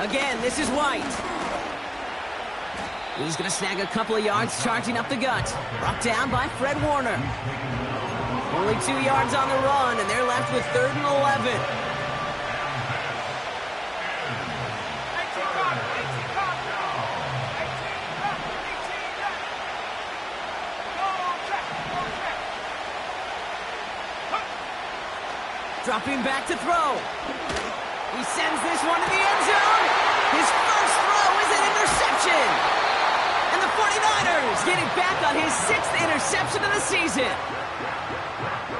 Again, this is White. He's going to snag a couple of yards charging up the gut. Brought down by Fred Warner. Only 2 yards on the run, and they're left with 3rd and 11. Dropping back to throw. He sends this one to the end zone. His first throw is an interception. And the 49ers getting back on his 6th interception of the season.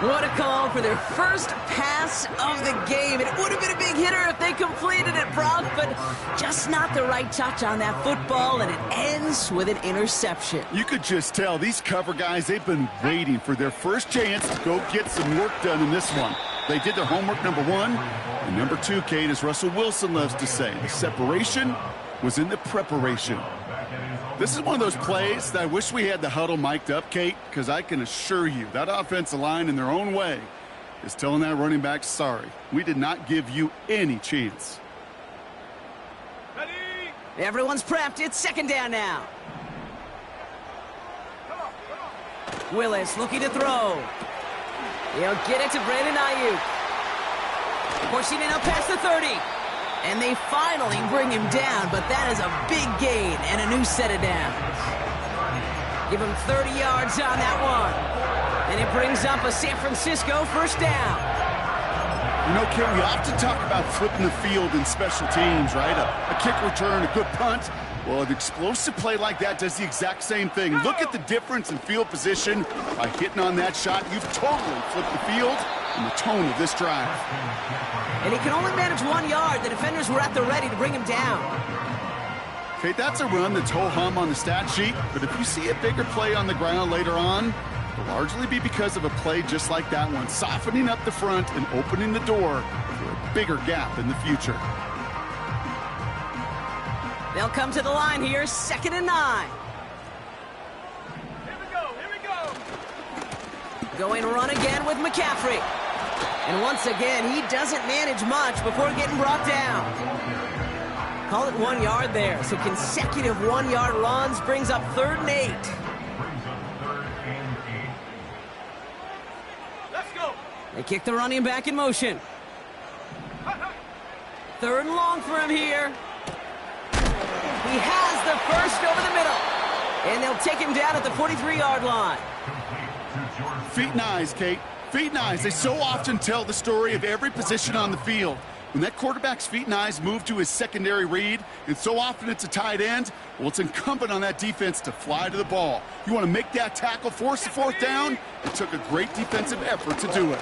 What a call for their first pass of the game. It would have been a big hitter if they completed it, Brock, but just not the right touch on that football, and it ends with an interception. You could just tell these cover guys, they've been waiting for their first chance to go get some work done in this one. They did their homework, number one. And number two, Kate, as Russell Wilson loves to say, the separation was in the preparation. This is one of those plays that I wish we had the huddle mic'd up, Kate, because I can assure you that offensive line in their own way is telling that running back, sorry, we did not give you any chance. Ready? Everyone's prepped. It's 2nd down now. Willis looking to throw. He'll get it to Brandon Ayuk. Pushing it up past the 30. And they finally bring him down, but that is a big gain and a new set of downs. Give him 30 yards on that one. And it brings up a San Francisco 1st down. You know, Kate, we often talk about flipping the field in special teams, right? A kick return, a good punt. Well, an explosive play like that does the exact same thing. Look at the difference in field position. By hitting on that shot, you've totally flipped the field and the tone of this drive. And he can only manage 1 yard. The defenders were at the ready to bring him down. Okay, that's a run that's ho-hum on the stat sheet, but if you see a bigger play on the ground later on, it'll largely be because of a play just like that one, softening up the front and opening the door for a bigger gap in the future. They'll come to the line here, 2nd and 9. Here we go. Going run again with McCaffrey. And once again, he doesn't manage much before getting brought down. Call it 1 yard there. So consecutive 1-yard runs brings up 3rd and 8. Let's go. They kick the running back in motion. 3rd and long for him here. He has the first over the middle. And they'll take him down at the 43-yard line. Feet and eyes, Kate. Feet and eyes. They so often tell the story of every position on the field. When that quarterback's feet and eyes move to his secondary read, and so often it's a tight end, well, it's incumbent on that defense to fly to the ball. You want to make that tackle, force the 4th down? It took a great defensive effort to do it.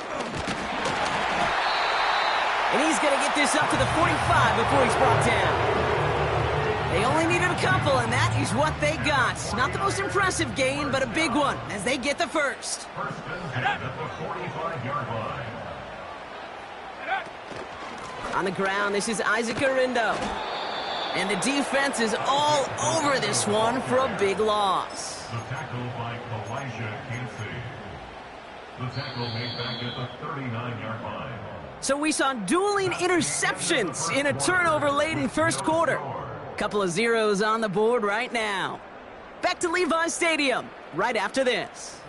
And he's going to get this up to the 45 before he's brought down. They only needed a couple, and that is what they got. Not the most impressive gain, but a big one as they get the first. On the ground, this is Isaac Arindo. And the defense is all over this one for a big loss. The tackle by Elijah Casey. The tackle made back at the 39-yard line. So we saw dueling interceptions in a turnover late in 1st quarter. Couple of zeros on the board right now. Back to Levi Stadium right after this.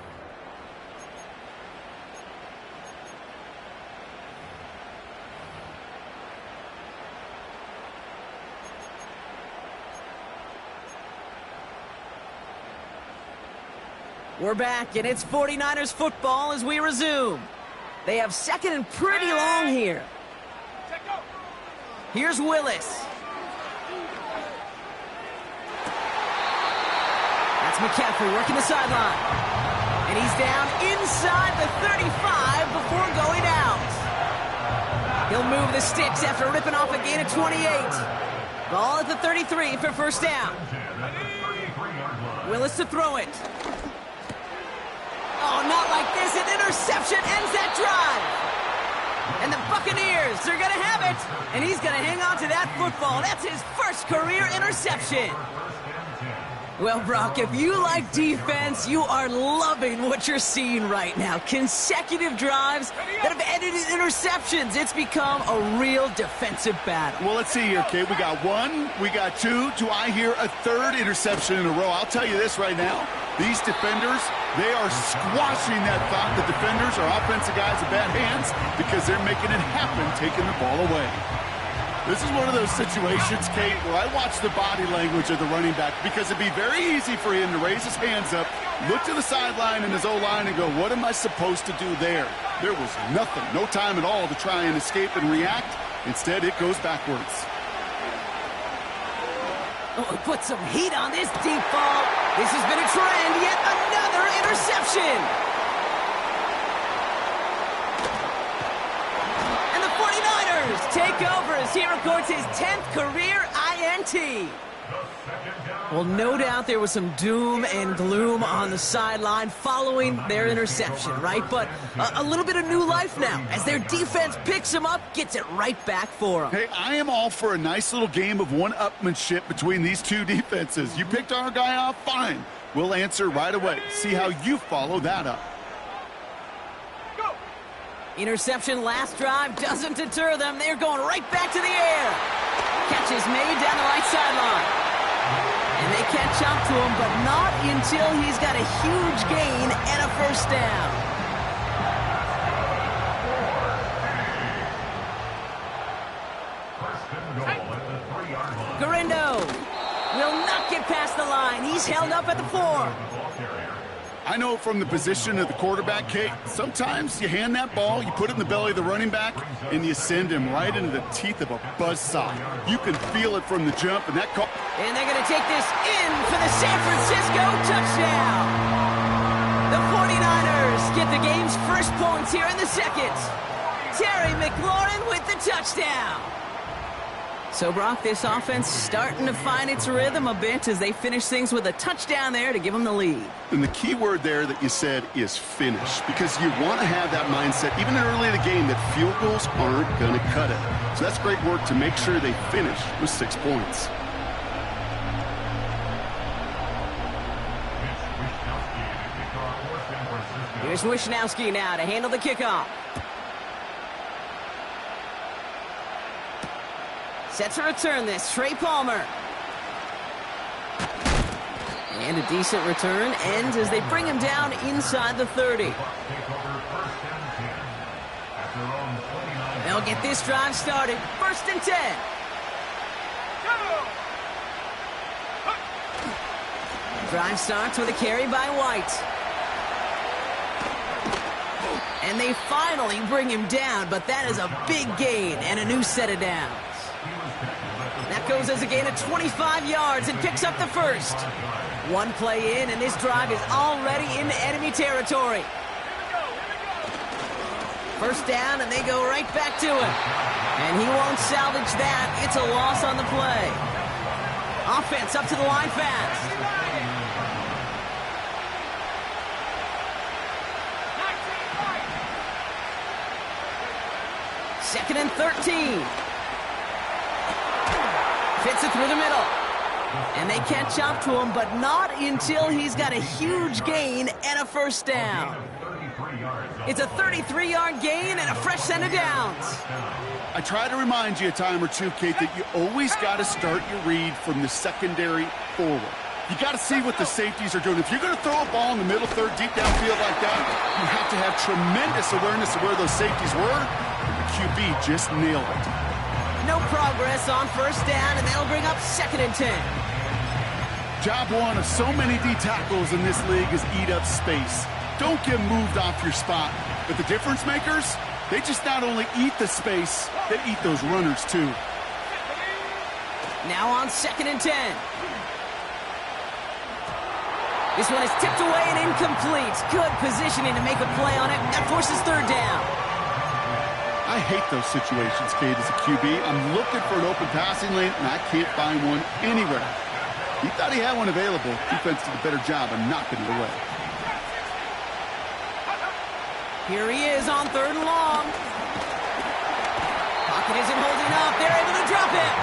We're back, and it's 49ers football as we resume. They have 2nd and pretty long here. Here's Willis. That's McCaffrey working the sideline. And he's down inside the 35 before going out. He'll move the sticks after ripping off a gain of 28. Ball at the 33 for 1st down. Willis to throw it. Oh, not like this. An interception ends that drive. And the Buccaneers are going to have it. And he's going to hang on to that football. That's his first career interception. Well, Brock, if you like defense, you are loving what you're seeing right now. Consecutive drives that have ended in interceptions. It's become a real defensive battle. Well, let's see here, Kate. We got one, we got two. Do I hear a third interception in a row? I'll tell you this right now. These defenders, they are squashing that thought that defenders are offensive guys with bad hands because they're making it happen, taking the ball away. This is one of those situations, Kate, where I watch the body language of the running back because it'd be very easy for him to raise his hands up, look to the sideline in his O-line and go, what am I supposed to do there? There was nothing, no time at all to try and escape and react. Instead, it goes backwards. Oh, put some heat on this deep ball. This has been a trend, yet another interception. And the 49ers take over as he records his 10th career INT. Well, no doubt there was some doom and gloom on the sideline following their interception, right? But a little bit of new life now as their defense picks him up, gets it right back for them. Hey, I am all for a nice little game of one-upmanship between these two defenses. You picked our guy off, fine. We'll answer right away. See how you follow that up. Go. Interception last drive doesn't deter them. They're going right back to the air. Catch is made down the right sideline. And they catch up to him, but not until he's got a huge gain and a first down. Garindo will not get past the line. He's held up at the 4. I know from the position of the quarterback, Kate, sometimes you hand that ball, you put it in the belly of the running back, and you send him right into the teeth of a buzzsaw. You can feel it from the jump, and that call... And they're going to take this in for the San Francisco touchdown. The 49ers get the game's first points here in the second. Terry McLaurin with the touchdown. So, Brock, this offense starting to find its rhythm a bit as they finish things with a touchdown there to give them the lead. And the key word there that you said is finish, because you want to have that mindset, even early in the game, that field goals aren't going to cut it. So that's great work to make sure they finish with 6 points. Here's Wishnowski now to handle the kickoff. Set to return this, Trey Palmer. And a decent return ends as they bring him down inside the 30. They'll get this drive started. 1st and 10. Drive starts with a carry by White. And they finally bring him down, but that is a big gain and a new set of downs. That goes as a gain of 25 yards and picks up the first. One play in, and this drive is already into enemy territory. First down, and they go right back to it. And he won't salvage that. It's a loss on the play. Offense up to the line fast. Second and 13. Fits it through the middle. And they catch up to him, but not until he's got a huge gain and a first down. It's a 33-yard gain and a fresh set of downs. I try to remind you a time or two, Kate, that you always got to start your read from the secondary forward. You got to see what the safeties are doing. If you're going to throw a ball in the middle third, deep downfield like that, you have to have tremendous awareness of where those safeties were. And the QB just nailed it. No progress on first down, and they'll bring up 2nd and 10. Job one of so many D tackles in this league is eat up space. Don't get moved off your spot. But the difference makers, they just not only eat the space, they eat those runners too. Now on 2nd and 10. This one is tipped away and incomplete. Good positioning to make a play on it. That forces 3rd down. I hate those situations, Kate, as a QB. I'm looking for an open passing lane, and I can't find one anywhere. He thought he had one available. Defense did a better job of knocking it away. Here he is on 3rd and long. Pocket isn't holding up. They're able to drop it.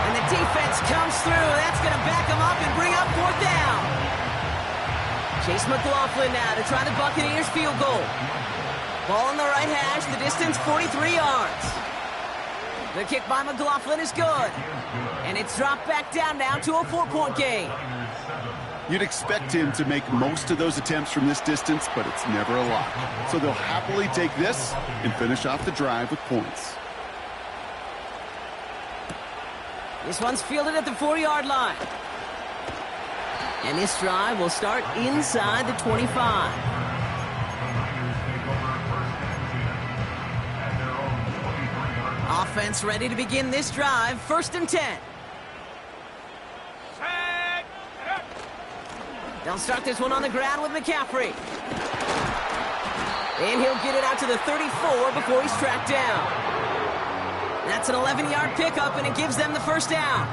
And the defense comes through. That's going to back him up and bring up fourth down. Chase McLaughlin now to try the Buccaneers field goal. Ball on the right hash, the distance 43 yards. The kick by McLaughlin is good. And it's dropped back down now to a 4-point game. You'd expect him to make most of those attempts from this distance, but it's never a lot. So they'll happily take this and finish off the drive with points. This one's fielded at the 4-yard line. And this drive will start inside the 25. Offense ready to begin this drive. 1st and 10. They'll start this one on the ground with McCaffrey. And he'll get it out to the 34 before he's tracked down. That's an 11-yard pickup, and it gives them the first down.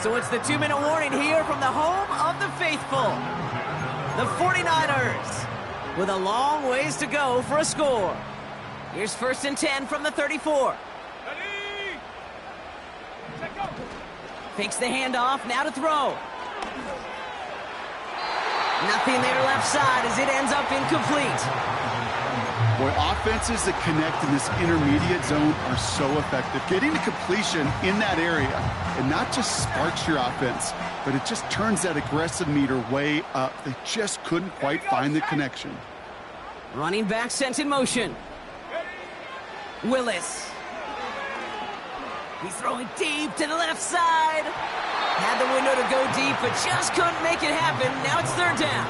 So it's the 2-minute warning here from the home of the faithful. The 49ers with a long ways to go for a score. Here's 1st and 10 from the 34. Fakes the handoff, now to throw. Nothing there left side as it ends up incomplete. Boy, offenses that connect in this intermediate zone are so effective. Getting the completion in that area, and not just sparks your offense, but it just turns that aggressive meter way up. They just couldn't quite find the connection. Running back sent in motion. Willis. He's throwing deep to the left side. Had the window to go deep, but just couldn't make it happen. Now it's 3rd down.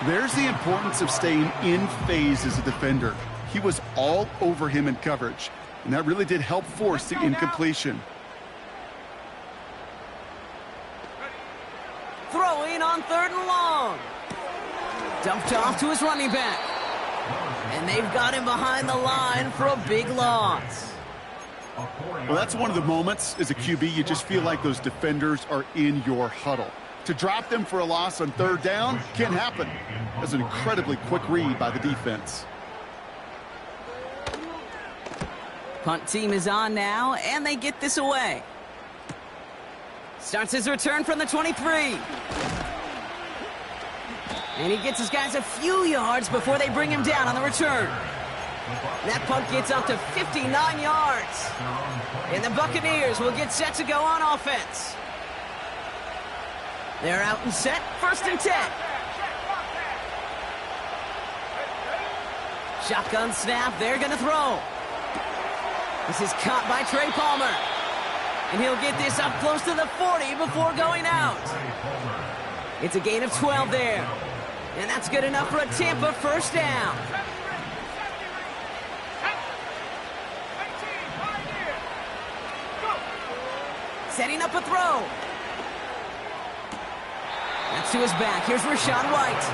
There's the importance of staying in phase as a defender. He was all over him in coverage, and that really did help force the incompletion. Throwing on 3rd and long. Dumped off to his running back. And they've got him behind the line for a big loss. Well, that's one of the moments as a QB you just feel like those defenders are in your huddle. To drop them for a loss on 3rd down can't happen. That's an incredibly quick read by the defense. Punt team is on now, and they get this away. Starts his return from the 23. And he gets his guys a few yards before they bring him down on the return. That punt gets up to 59 yards. And the Buccaneers will get set to go on offense. They're out and set. 1st and 10. Shotgun snap. They're going to throw. This is caught by Trey Palmer. And he'll get this up close to the 40 before going out. It's a gain of 12 there. And that's good enough for a Tampa 1st down. Setting up a throw. That's to his back. Here's Rachaad White.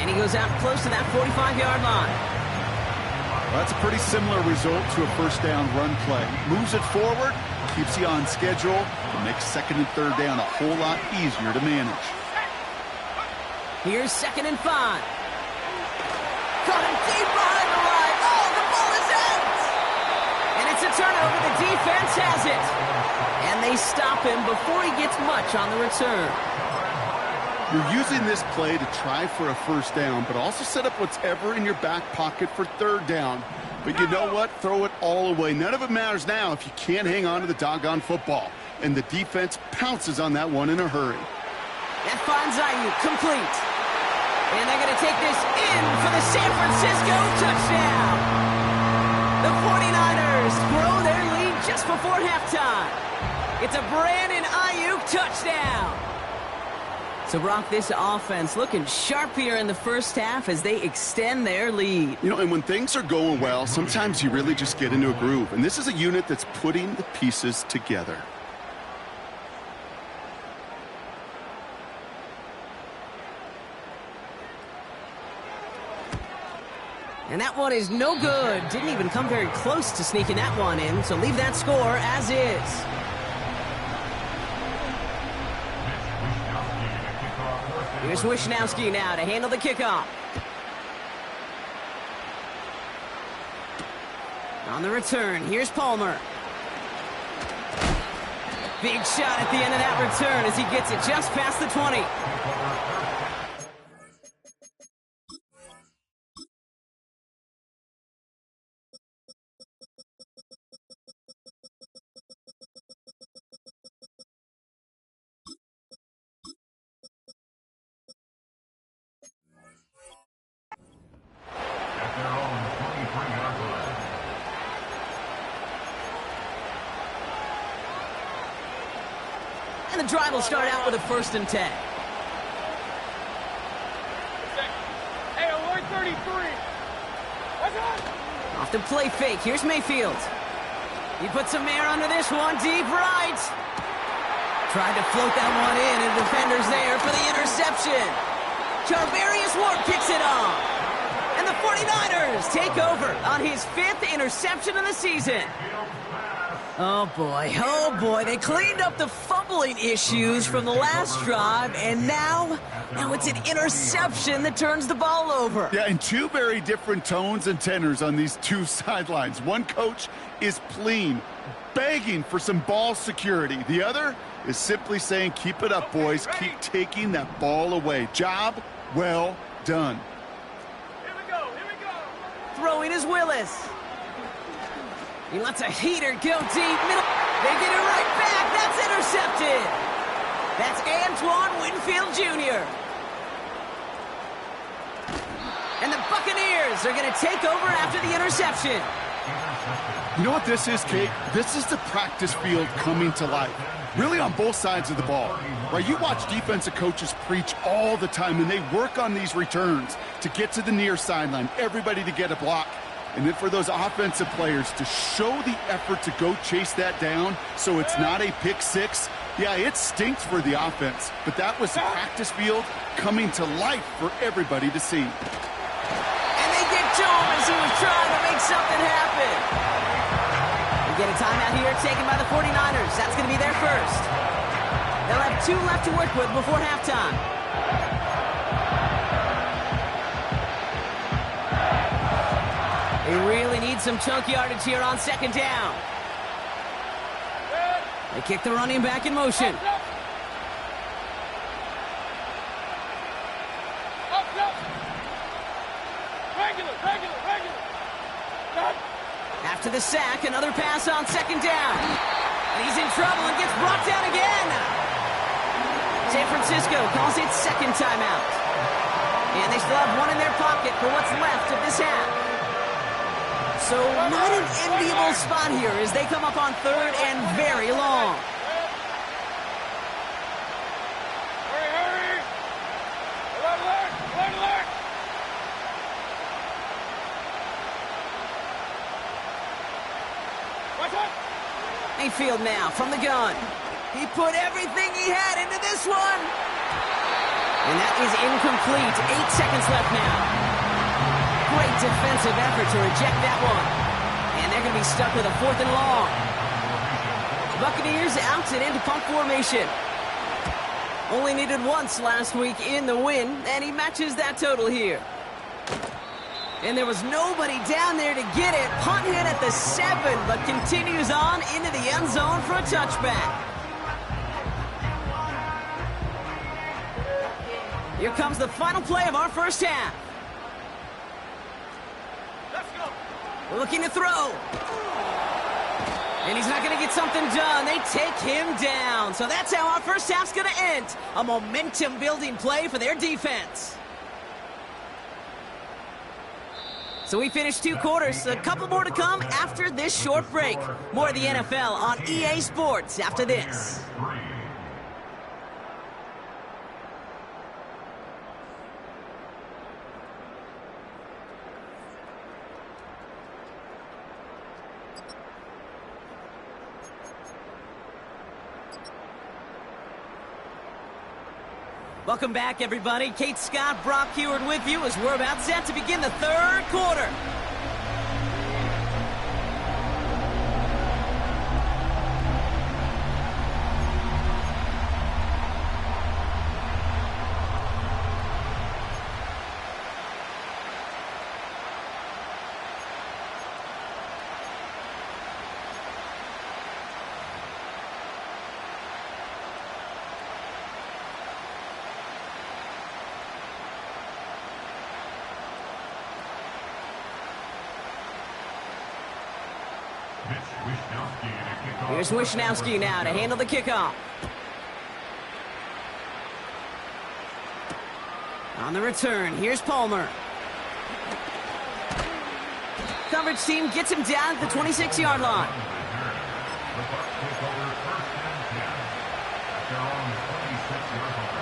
And he goes out close to that 45-yard line. Well, that's a pretty similar result to a 1st down run play. Moves it forward, keeps you on schedule, and makes 2nd and 3rd down a whole lot easier to manage. Here's 2nd and 5. Caught him deep behind the line. Oh, the ball is out! And it's a turnover. The defense has it. And they stop him before he gets much on the return. You're using this play to try for a 1st down, but also set up whatever in your back pocket for 3rd down. But you know what? Throw it all away. None of it matters now if you can't hang on to the doggone football. And the defense pounces on that one in a hurry. That finds Ayuk complete. And they're going to take this in for the San Francisco touchdown. The 49ers grow their lead just before halftime. It's a Brandon Ayuk touchdown. So, Brock, this offense looking sharp here in the 1st half as they extend their lead. You know, and when things are going well, sometimes you really just get into a groove. And this is a unit that's putting the pieces together. And that one is no good. Didn't even come very close to sneaking that one in. So leave that score as is. Here's Wishnowski now to handle the kickoff. On the return, here's Palmer. Big shot at the end of that return as he gets it just past the 20. At their own 23-yard line. And the drive will start out with a 1st and 10. Hey, alert 33. What's up? Off the play fake. Here's Mayfield. He puts some air under this one. Deep right. Tried to float that one in, and the defender's there for the interception. Charvarius Ward kicks it off. And the 49ers take over on his 5th interception of the season. Oh boy, they cleaned up the fumbling issues from the last drive, and now it's an interception that turns the ball over. Yeah, and two very different tones and tenors on these two sidelines. One coach is pleading, begging for some ball security. The other is simply saying, keep it up, boys. Keep taking that ball away. Job well done. Here we go. Throwing is Willis. He lets a heater go deep. Middle. They get it right back. That's intercepted. That's Antoine Winfield Jr. And the Buccaneers are going to take over after the interception. You know what this is, Kate? This is the practice field coming to life. Really on both sides of the ball. Right? You watch defensive coaches preach all the time, and they work on these returns to get to the near sideline, everybody to get a block. And then for those offensive players to show the effort to go chase that down so it's not a pick six, yeah, it stinks for the offense. But that was the practice field coming to life for everybody to see. And they get to him as he was trying to make something happen. We get a timeout here taken by the 49ers. That's going to be their first. They'll have 2 left to work with before halftime. They really need some chunk yardage here on 2nd down. They kick the running back in motion. Up. Regular. After the sack, another pass on 2nd down. And he's in trouble and gets brought down again. San Francisco calls it 2nd timeout. And they still have one in their pocket for what's left of this half. So not an enviable spot here as they come up on 3rd and very long. Hurry. Alert. Watch out. Mayfield now from the gun. He put everything he had into this one. And that is incomplete. 8 seconds left now. Great defensive effort to reject that one. And they're going to be stuck with a 4th and long. Buccaneers out and into punt formation. Only needed once last week in the win, and he matches that total here. And there was nobody down there to get it. Punt hit at the 7, but continues on into the end zone for a touchback. Here comes the final play of our first half. Looking to throw. And he's not going to get something done. They take him down. So that's how our first half's going to end. A momentum-building play for their defense. So we finished 2 quarters. A couple more to come after this short break. More of the NFL on EA Sports after this. Welcome back, everybody. Kate Scott, Brock Heward with you as we're about set to begin the 3rd quarter. Here's Wisnowski now to handle the kickoff. On the return, here's Palmer. Coverage team gets him down at the 26-yard line. The Bucs take over first and 10 at their own 26-yard line.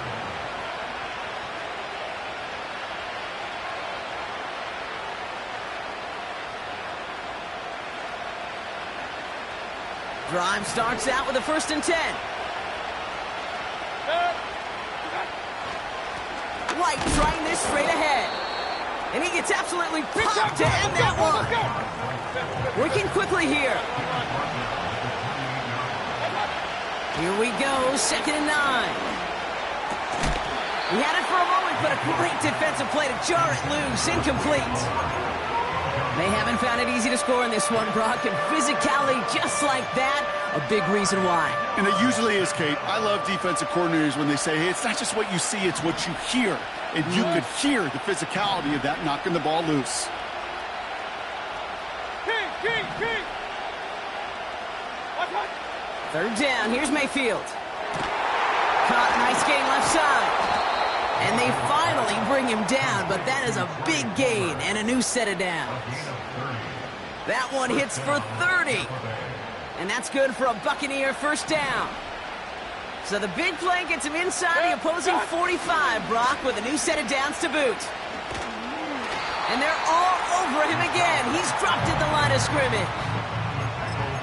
Drive starts out with a 1st and 10. White trying this straight ahead. And he gets absolutely popped to end that one. Working quickly here. Here we go, 2nd and 9. He had it for a moment, but a great defensive play to jar it loose. Incomplete. They haven't found it easy to score in this one, Brock, and physicality just like that, a big reason why. And it usually is, Kate. I love defensive coordinators when they say, hey, it's not just what you see, it's what you hear. And you could hear the physicality of that knocking the ball loose. King. 3rd down, here's Mayfield. Caught, nice gain left side. And they finally bring him down, but that is a big gain and a new set of downs. That one hits for 30. And that's good for a Buccaneer 1st down. So the big play gets him inside the opposing 45, Brock, with a new set of downs to boot. And they're all over him again. He's dropped at the line of scrimmage.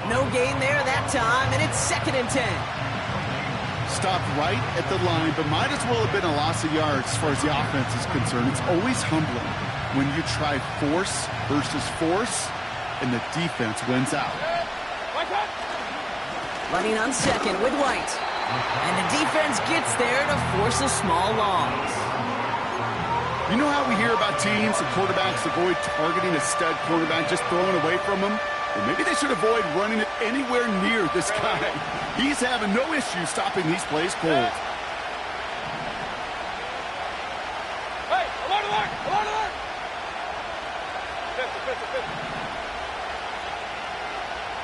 No gain there that time, and it's 2nd and 10. Stopped right at the line, but might as well have been a loss of yards as far as the offense is concerned. It's always humbling when you try force versus force, and the defense wins out. Running on 2nd with White. And the defense gets there to force a small loss. You know how we hear about teams and quarterbacks avoid targeting a stud quarterback, just throwing away from him? Well, maybe they should avoid running it anywhere near this guy. He's having no issue stopping these plays cold. Hey, alert!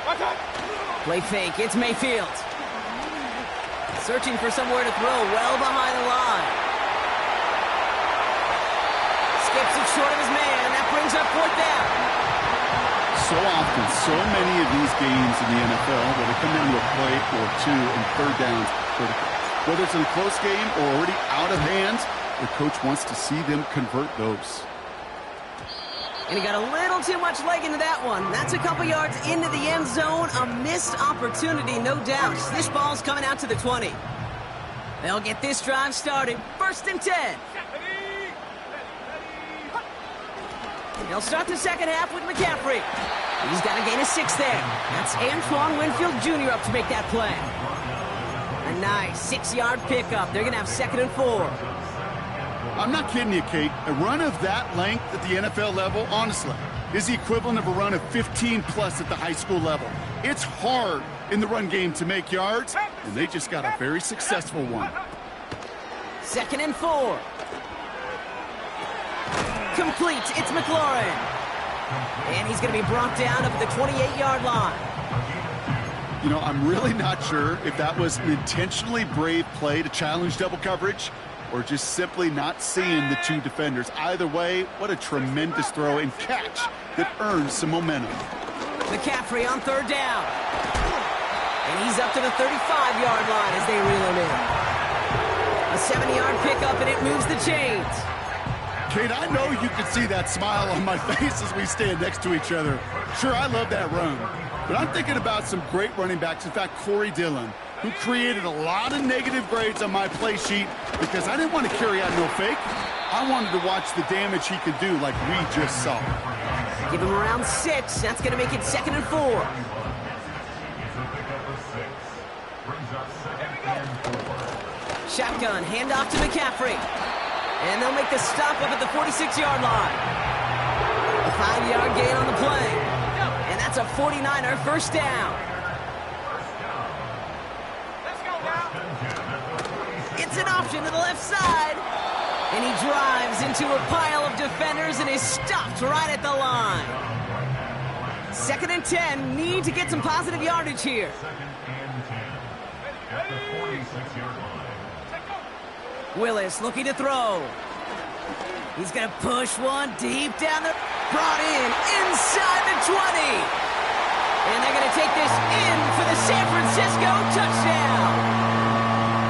Watch out! Play fake, it's Mayfield. Searching for somewhere to throw well behind the line. Skips it short of his man. That brings up 4th down. So often, so many of these games in the NFL where they come down to a play or two and 3rd downs critical. Whether it's in a close game or already out of hand, the coach wants to see them convert those. And he got a little too much leg into that one. That's a couple yards into the end zone. A missed opportunity, no doubt. This ball's coming out to the 20. They'll get this drive started. 1st and 10. They'll start the 2nd half with McCaffrey. He's got a gain of 6 there. That's Antoine Winfield Jr. up to make that play. A nice 6-yard pickup. They're going to have 2nd and 4. I'm not kidding you, Kate. A run of that length at the NFL level, honestly, is the equivalent of a run of 15-plus at the high school level. It's hard in the run game to make yards, and they just got a very successful one. 2nd and 4. Complete. It's McLaurin. And he's going to be brought down up at the 28-yard line. You know, I'm really not sure if that was an intentionally brave play to challenge double coverage or just simply not seeing the two defenders. Either way, what a tremendous throw and catch that earns some momentum. McCaffrey on 3rd down. And he's up to the 35-yard line as they reel him in. A 70-yard pickup, and it moves the chains. Kate, I know you can see that smile on my face as we stand next to each other. Sure, I love that run. But I'm thinking about some great running backs. In fact, Corey Dillon, who created a lot of negative grades on my play sheet because I didn't want to carry out no fake. I wanted to watch the damage he could do like we just saw. Give him around 6. That's going to make it 2nd and 4. Shotgun, handoff to McCaffrey. And they'll make the stop up at the 46-yard line. A 5-yard gain on the play. And that's a 49er 1st down. Let's go now. It's an option to the left side. And he drives into a pile of defenders and is stopped right at the line. 2nd and 10. Need to get some positive yardage here. 2nd and 10 at the 46-yard line. Willis looking to throw. He's going to push one deep down the... Brought in inside the 20. And they're going to take this in for the San Francisco touchdown.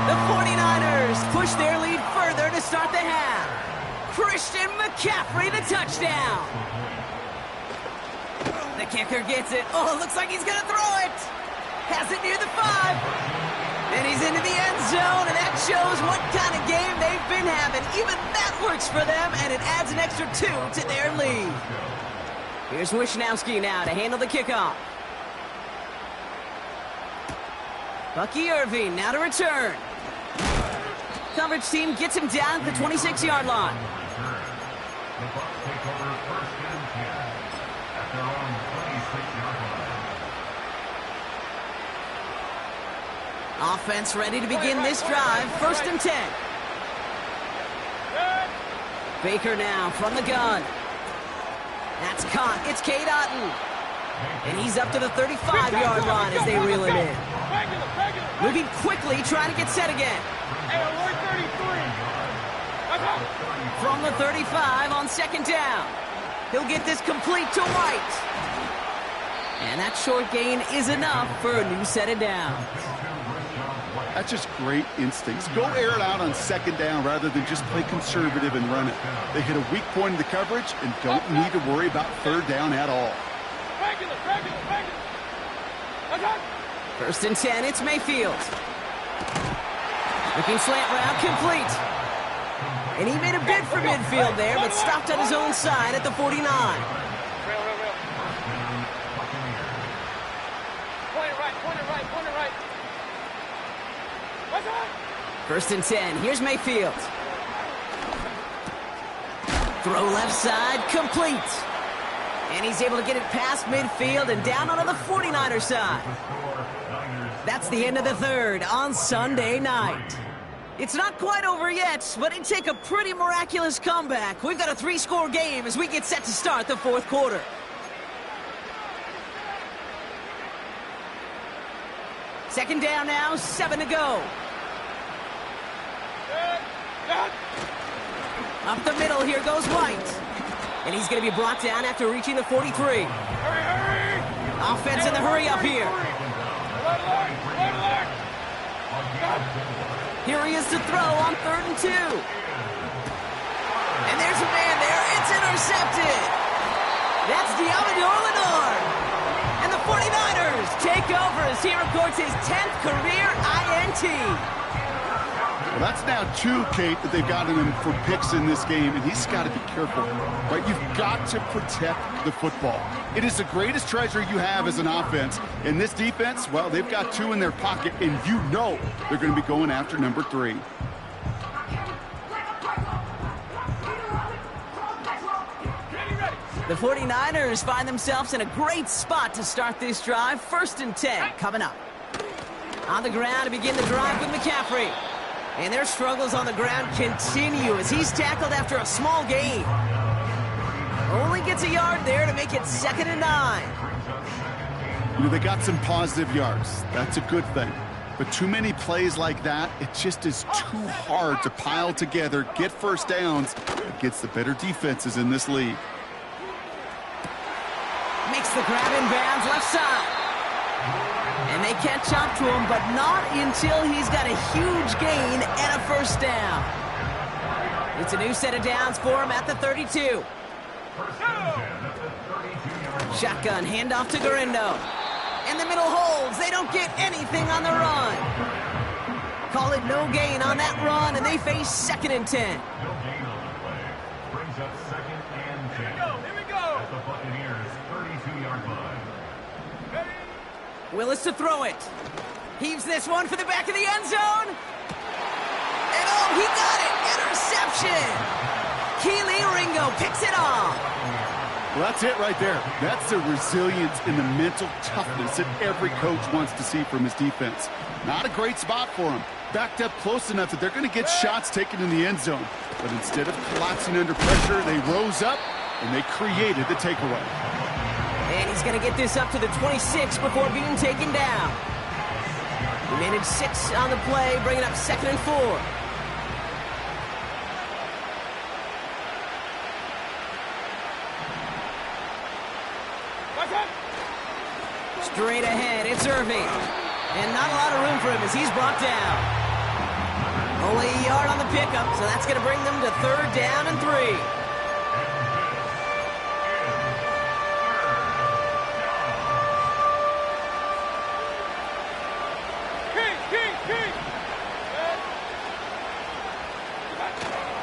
The 49ers push their lead further to start the half. Christian McCaffrey, the touchdown. The kicker gets it. Oh, looks like he's going to throw it. Has it near the 5. And he's into the end zone, and that shows what kind of game they've been having. Even that works for them, and it adds an extra 2 to their lead. Here's Wishnowski now to handle the kickoff. Bucky Irving now to return. Coverage team gets him down at the 26-yard line. The Bucs take over 1st and 10 at their own 26-yard line. Offense ready to begin this drive. 1st and 10. Baker now from the gun. That's caught. It's Cade Otton. And he's up to the 35-yard line as they reel it in. Moving quickly, trying to get set again. From the 35 on 2nd down. He'll get this complete to White. And that short gain is enough for a new set of downs. That's just great instincts. Go air it out on 2nd down rather than just play conservative and run it. They hit a weak point in the coverage and don't need to worry about 3rd down at all. 1st and 10, it's Mayfield. Looking slant route, complete. And he made a bid for midfield there, but stopped on his own side at the 49. Point it right. 1st and 10, here's Mayfield. Throw left side, complete. And he's able to get it past midfield and down onto the 49er side. That's the end of the 3rd on Sunday night. It's not quite over yet, but it'd take a pretty miraculous comeback. We've got a 3-score game as we get set to start the 4th quarter. Second down now, 7 to go. Up the middle, here goes White. And he's going to be brought down after reaching the 43. Offense in the hurry up here. Here he is to throw on 3rd and 2. And there's a man there. It's intercepted. That's Diamador Lenore. And the 49ers take over as he records his 10th career INT. Well, that's now 2, Kate, that they've gotten him for picks in this game, and he's got to be careful. Right? You've got to protect the football. It is the greatest treasure you have as an offense. And this defense, well, they've got 2 in their pocket, and you know they're going to be going after number 3. The 49ers find themselves in a great spot to start this drive. 1st and 10 coming up. On the ground to begin the drive with McCaffrey. And their struggles on the ground continue as he's tackled after a small gain. Only gets a yard there to make it 2nd and 9. You know, they got some positive yards. That's a good thing. But too many plays like that, it just is too hard to pile together, get 1st downs against the better defenses in this league. Makes the grab in bounds left side. And they catch up to him, but not until he's got a huge gain and a 1st down. It's a new set of downs for him at the 32. Shotgun handoff to Garindo. And the middle holds. They don't get anything on the run. Call it no gain on that run, and they face 2nd and 10. No gain on the play. Brings up 2nd and 10. Here we go. At the Buccaneers' 32-yard line. Willis to throw it. Heaves this one for the back of the end zone. And oh, he got it. Interception. Keely Ringo picks it off. Well, that's it right there. That's the resilience and the mental toughness that every coach wants to see from his defense. Not a great spot for him. Backed up close enough that they're going to get shots taken in the end zone. But instead of collapsing under pressure, they rose up and they created the takeaway. And he's going to get this up to the 26 before being taken down. He managed 6 on the play, bringing up 2nd and 4. Straight ahead, it's Irving. And not a lot of room for him as he's brought down. Only a yard on the pickup, so that's going to bring them to 3rd down and 3.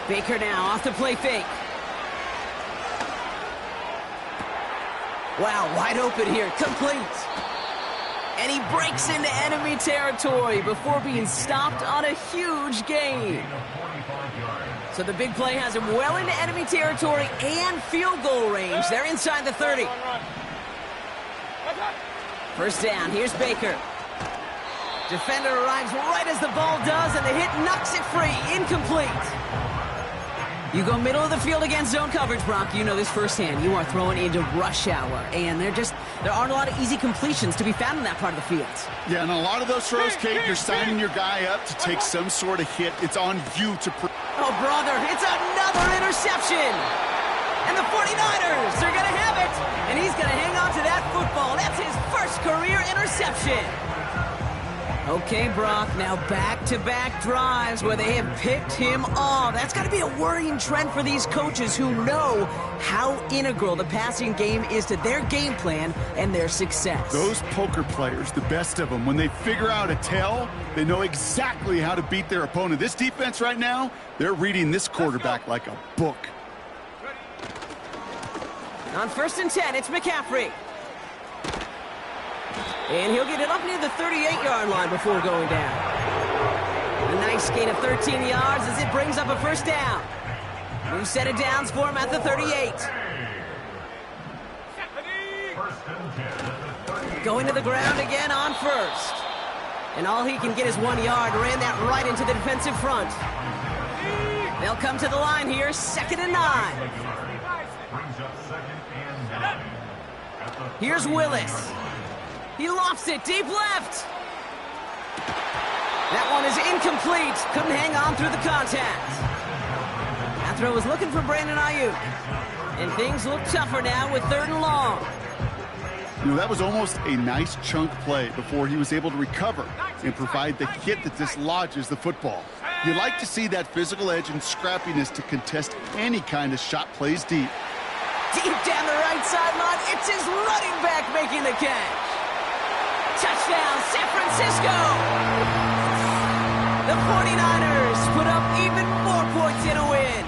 Baker now off the play fake. Wow, wide open here, complete. And he breaks into enemy territory before being stopped on a huge gain. So the big play has him well into enemy territory and field goal range. They're inside the 30. 1st down, here's Baker. Defender arrives right as the ball does, and the hit knocks it free, incomplete. You go middle of the field against zone coverage, Brock. You know this firsthand. You are throwing into rush hour, and there aren't a lot of easy completions to be found in that part of the field. Yeah, and a lot of those throws, Kate, you're signing your guy up to take some sort of hit. It's on you to... Oh, brother, it's another interception! And the 49ers are going to have it, and he's going to hang on to that football. That's his first career interception. Okay, Brock, now back-to-back drives where they have picked him off. That's got to be a worrying trend for these coaches who know how integral the passing game is to their game plan and their success. Those poker players, the best of them, when they figure out a tell, they know exactly how to beat their opponent. This defense right now, they're reading this quarterback like a book. On 1st and 10, it's McCaffrey. And he'll get it up near the 38-yard line before going down. A nice gain of 13 yards as it brings up a 1st down. New set of downs for him at the 38. Going to the ground again on 1st. And all he can get is 1 yard. Ran that right into the defensive front. They'll come to the line here, 2nd and 9. Here's Willis. He lofts it deep left. That one is incomplete. Couldn't hang on through the contact. That throw was looking for Brandon Ayuk. And things look tougher now with 3rd and long. You know, that was almost a nice chunk play before he was able to recover and provide the hit that dislodges the football. You like to see that physical edge and scrappiness to contest any kind of shot plays deep. Deep down the right sideline, it's his running back making the catch. Touchdown, San Francisco! The 49ers put up even more points in a win.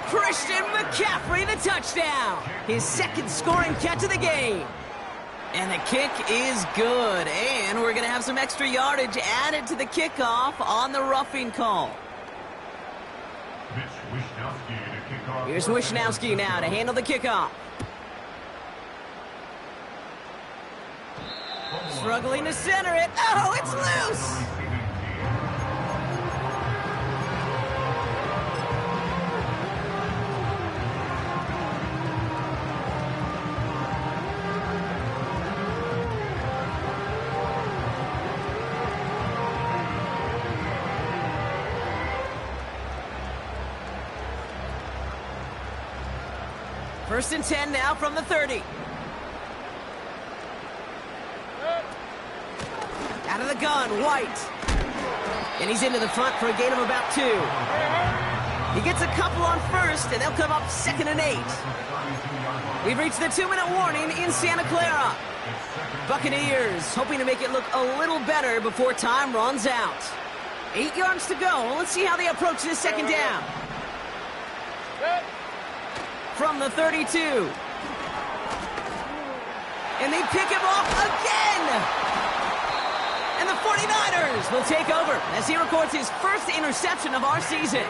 Christian McCaffrey, the touchdown. His 2nd scoring catch of the game. And the kick is good. And we're going to have some extra yardage added to the kickoff on the roughing call. Here's Wishnowski now to handle the kickoff. Struggling to center it. Oh, it's loose! First and 10 now from the 30. Out of the gun, White. And he's into the front for a gain of about 2. He gets a couple on 1st, and they'll come up 2nd and 8. We've reached the 2-minute warning in Santa Clara. Buccaneers hoping to make it look a little better before time runs out. 8 yards to go. Let's see how they approach this 2nd down. From the 32. And they pick him off again! And the 49ers will take over as he records his first interception of our season.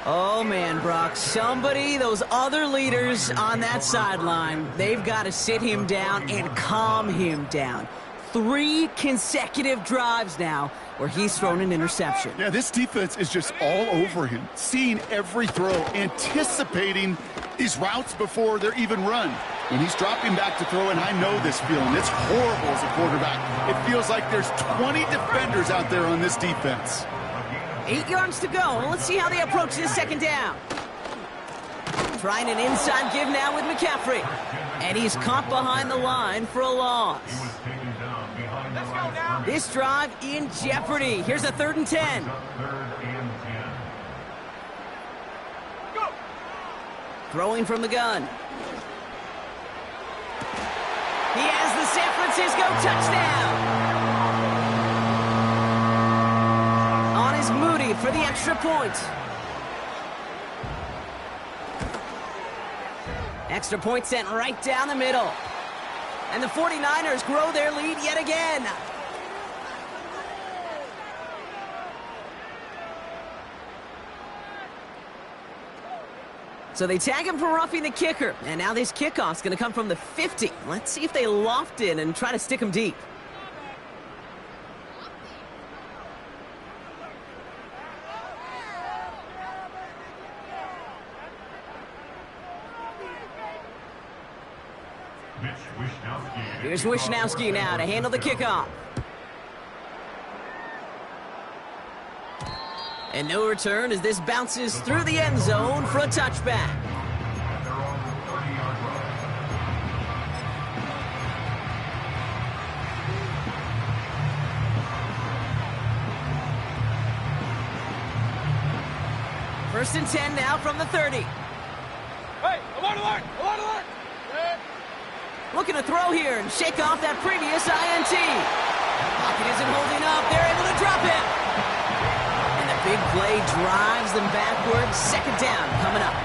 Oh, man, Brock, those other leaders on that sideline, they've got to sit him down and calm him down. 3 consecutive drives now where he's thrown an interception. Yeah, this defense is just all over him, seeing every throw, anticipating these routes before they're even run. When he's dropping back to throw, and I know this feeling, it's horrible as a quarterback. It feels like there's 20 defenders out there on this defense. 8 yards to go. Let's see how they approach this second down. Trying an inside give now with McCaffrey. And he's caught behind the line for a loss. This drive in jeopardy. Here's a 3rd and 10. Throwing from the gun. He has the San Francisco touchdown. On is Moody for the extra point. Extra point sent right down the middle. And the 49ers grow their lead yet again. So they tag him for roughing the kicker. And now this kickoff's going to come from the 50. Let's see if they loft in and try to stick him deep. Here's Wishnowski now to handle the kickoff. And no return as this bounces through the end zone for a touchback. First and 10 now from the 30. Hey, alert, alert, alert, alert! Looking to throw here and shake off that previous INT. Pocket isn't holding up. They're able to drop it. And the big play drives them backwards. Second down coming up.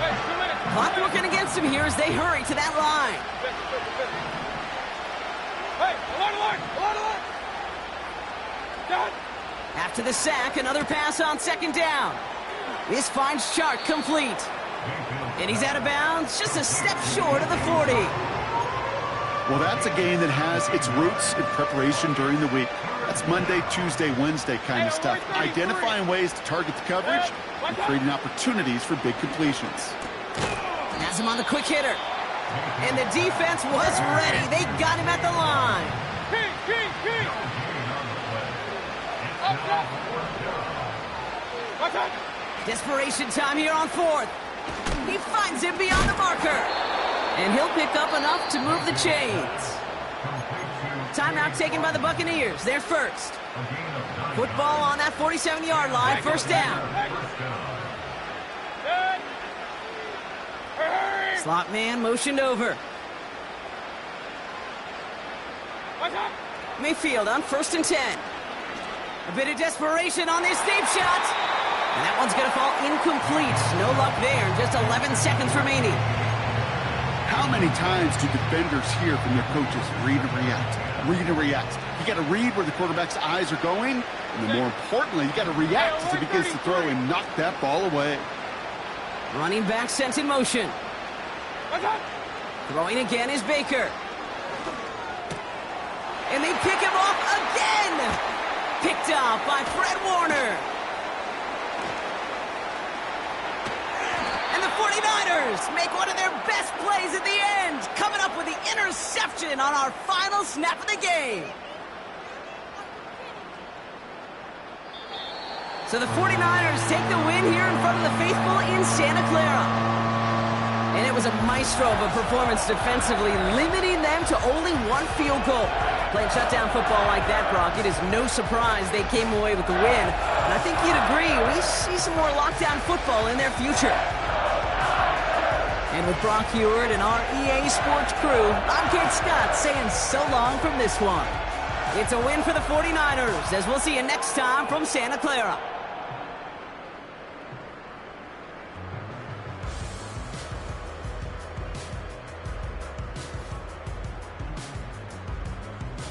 Hey, 2 minutes. Clock working against them here as they hurry to that line. Hey, alert, alert, alert, alert! Done. After the sack, another pass on second down. This finds Chark complete. And he's out of bounds, just a step short of the 40. Well, that's a game that has its roots in preparation during the week. That's Monday, Tuesday, Wednesday kind of stuff. Identifying ways to target the coverage and creating opportunities for big completions. Has him on the quick hitter. And the defense was ready. They got him at the line. Key. Up. Watch out. Desperation time here on 4th. He finds him beyond the marker. And he'll pick up enough to move the chains. Timeout taken by the Buccaneers. They're first. Football on that 47-yard line. First down. Slot man motioned over. Mayfield on 1st and 10. A bit of desperation on this deep shot. And that one's going to fall incomplete. No luck there. Just 11 seconds remaining. How many times do defenders hear from their coaches, read and react, read and react? You got to read where the quarterback's eyes are going, and then more importantly, you got to react as he begins to throw and knock that ball away. Running back sent in motion. Throwing again is Baker. And they pick him off again. Picked up by Fred Warner. And the 49ers make one of their best plays at the end, coming up with the interception on our final snap of the game. So the 49ers take the win here in front of the faithful in Santa Clara. And it was a maestro of a performance defensively, limiting them to only one field goal. Playing shutdown football like that, Brock, it is no surprise they came away with the win. And I think you'd agree, we see some more lockdown football in their future. And with Brock Heward and our EA Sports crew, I'm Kate Scott saying so long from this one. It's a win for the 49ers, as we'll see you next time from Santa Clara.